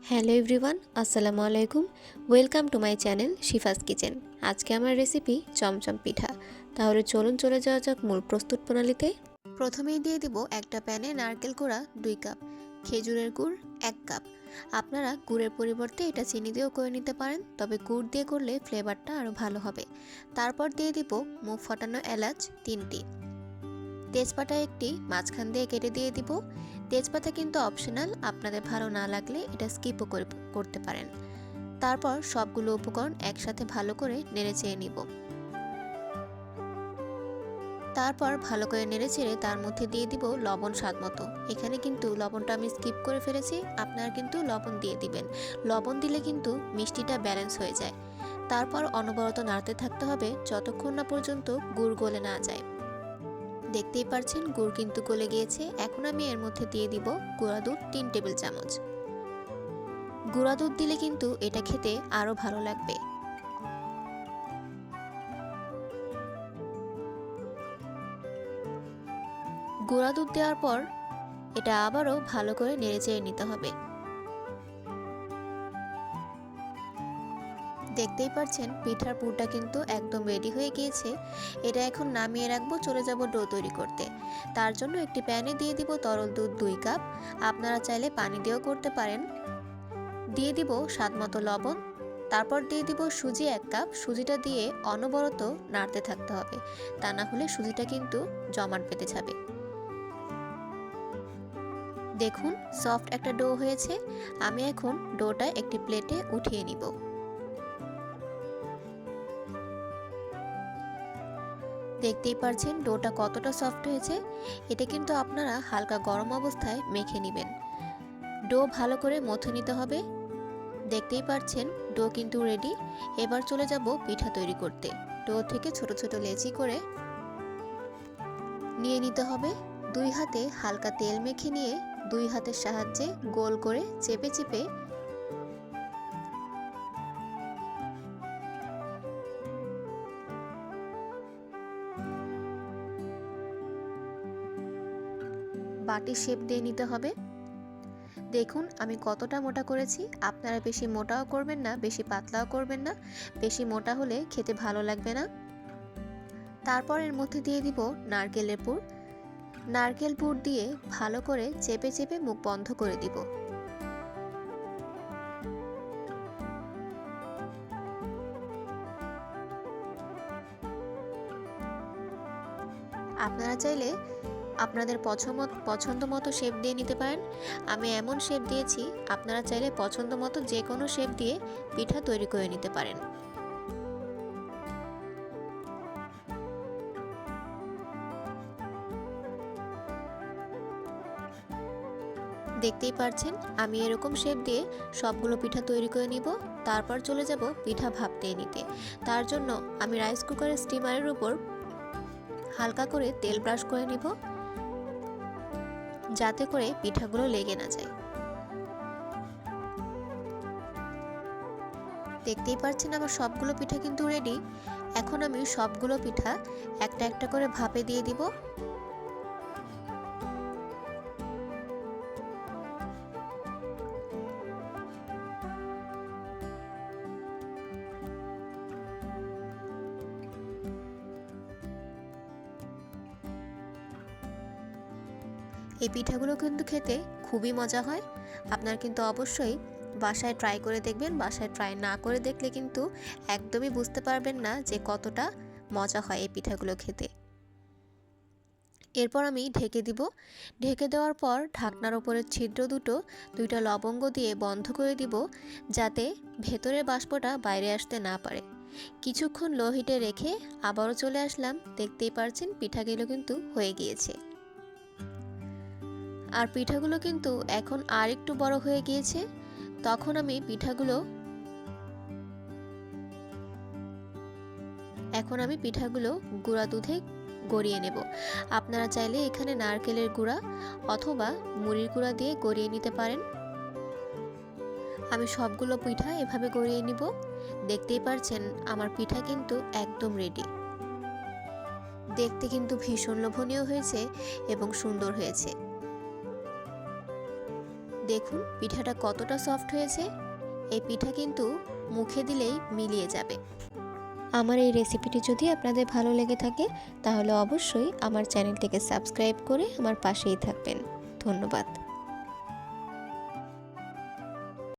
Hello everyone, আসসালামু আলাইকুম। Welcome to my channel Shifa's kitchen. আজকে আমার রেসিপি চমচম পিঠা। তাহলে চলুন চলে যাওয়া যাক মূল প্রস্তুত প্রণালীতে। প্রথমেই দিয়ে দিব একটা প্যানে নারকেল কোড়া 2 কাপ, খেজুরের গুড় 1 কাপ। আপনারা গুড়ের পরিবর্তে এটা চিনি দিয়েও করে নিতে পারেন, তবে গুড় দিয়ে করলে ফ্লেভারটা আরও ভালো হবে। তারপর দিয়ে দিব মুখ ফাটানো এলাচ 3টি, তেজপাতা একটি মাঝখান দিয়ে কেটে দিয়ে দিব। তেজপাতা কিন্তু অপশনাল, আপনাদের ভালো না লাগলে এটা স্কিপও করতে পারেন। তারপর সবগুলো উপকরণ একসাথে ভালো করে নেড়েচেড়ে নিব। তারপর ভালো করে নেড়েচেড়ে তার মধ্যে দিয়ে দিব লবণ স্বাদ মতো। এখানে কিন্তু লবণটা আমি স্কিপ করে ফেলেছি, আপনারা কিন্তু লবণ দিয়ে দিবেন। লবণ দিলে কিন্তু মিষ্টিটা ব্যালেন্স হয়ে যায়। তারপর অনবরত নাড়তে থাকতে হবে যতক্ষণ না পর্যন্ত গুড় গলে না যায়। দেখতেই পাচ্ছেন গুড় কিন্তু গলে গিয়েছে। এখন আমি এর মধ্যে দিয়ে দিব গুঁড়া দুধ 3 টেবিল চামচ। গুঁড়া দুধ দিলে কিন্তু এটা খেতে আরো ভালো লাগবে। গুঁড়া দুধ দেওয়ার পর এটা আবারও ভালো করে নেড়েচেড়ে নিতে হবে। দেখতেই পাচ্ছেন পিঠার পুরটা কিন্তু একদম রেডি হয়ে গিয়েছে। এটা এখন নামিয়ে রাখবো, চলে যাব ডো তৈরি করতে। তার জন্য একটি প্যানে দিয়ে দিব তরল দুধ 2 কাপ। আপনারা চাইলে পানি দিয়েও করতে পারেন। দিয়ে দিব স্বাদমতো লবণ। তারপর দিয়ে দিব সুজি 1 কাপ। সুজিটা দিয়ে অনবরত নাড়তে থাকতে হবে, তা না হলে সুজিটা কিন্তু জমাট বেঁধে যাবে। দেখুন সফট একটা ডো হয়েছে। আমি এখন ডোটা একটি প্লেটে উঠিয়ে নিব। দেখতেই পাচ্ছেন ডোটা কতটা সফট হয়েছে। এটা কিন্তু আপনারা হালকা গরম অবস্থায় মেখে নেবেন। ডো ভালো করে মথে নিতে হবে। দেখতেই পাচ্ছেন ডো কিন্তু রেডি। এবার চলে যাব পিঠা তৈরি করতে। ডো থেকে ছোট ছোট লেচি করে নিয়ে নিতে হবে। 2 হাতে হালকা তেল মেখে নিয়ে 2 হাতের সাহায্যে গোল করে চেপে চেপে বাটির শেপ দিয়ে নিতে হবে। দেখুন আমি কতটা মোটা করেছি। আপনারা বেশি মোটাও করবেন না, বেশি পাতলাও করবেন না। বেশি মোটা হলে খেতে ভালো লাগবে না। তারপর এর মধ্যে দিয়ে দিব নারকেলের পুর। নারকেল পুর দিয়ে ভালো করে চেপে চেপে মুখ বন্ধ করে দিব। আপনারা চাইলে আপনাদের পছন্দ মতো শেপ দিয়ে নিতে পারেন। আমি এমন শেপ দিয়েছি, আপনারা চাইলে পছন্দ মতো যে কোনো শেপ দিয়ে পিঠা তৈরি করে নিতে পারেন। দেখতেই পাচ্ছেন আমি এরকম শেপ দিয়ে সবগুলো পিঠা তৈরি করে নিব। তারপর চলে যাব পিঠা ভাপতে নিতে। তার জন্য আমি রাইস কুকারের স্টিমারের উপর হালকা করে তেল ব্রাশ করে নিব, যাতে করে পিঠাগুলো লেগে না যায়। দেখতেই পাচ্ছেন আমার সবগুলো পিঠা কিন্তু রেডি। এখন আমি সবগুলো পিঠা একটা একটা করে ভাপে দিয়ে দিব। এই পিঠাগুলো কিন্তু খেতে খুবই মজা হয়। আপনার কিন্তু অবশ্যই বাসায় ট্রাই করে দেখবেন। বাসায় ট্রাই না করে দেখলে কিন্তু একদমই বুঝতে পারবেন না যে কতটা মজা হয় এই পিঠাগুলো খেতে। এরপর আমি ঢেকে দিব। ঢেকে দেওয়ার পর ঢাকনার উপরের ছিদ্র দুইটা লবঙ্গ দিয়ে বন্ধ করে দিব, যাতে ভেতরের বাষ্পটা বাইরে আসতে না পারে। কিছুক্ষণ লো হিটে রেখে আবারও চলে আসলাম। দেখতেই পাচ্ছেন পিঠাগুলো কিন্তু হয়ে গিয়েছে। আর পিঠাগুলো কিন্তু এখন আর একটু বড় হয়ে গিয়েছে। তখন আমি পিঠাগুলো গুঁড়া দুধে গড়িয়ে নেব। আপনারা চাইলে এখানে নারকেলের গুঁড়া অথবা মুড়ির গুঁড়া দিয়ে গড়িয়ে নিতে পারেন। আমি সবগুলো পিঠা এভাবে গড়িয়ে নিব। দেখতেই পাচ্ছেন আমার পিঠা কিন্তু একদম রেডি। দেখতে কিন্তু ভীষণ লোভনীয় হয়েছে এবং সুন্দর হয়েছে। দেখুন পিঠাটা কতটা সফট হয়েছে। এই পিঠা কিন্তু মুখে দিলেই মিলিয়ে যাবে। আমার এই রেসিপিটি যদি আপনাদের ভালো লেগে থাকে তাহলে অবশ্যই আমার চ্যানেলটিকে সাবস্ক্রাইব করে আমার পাশেই থাকবেন। ধন্যবাদ।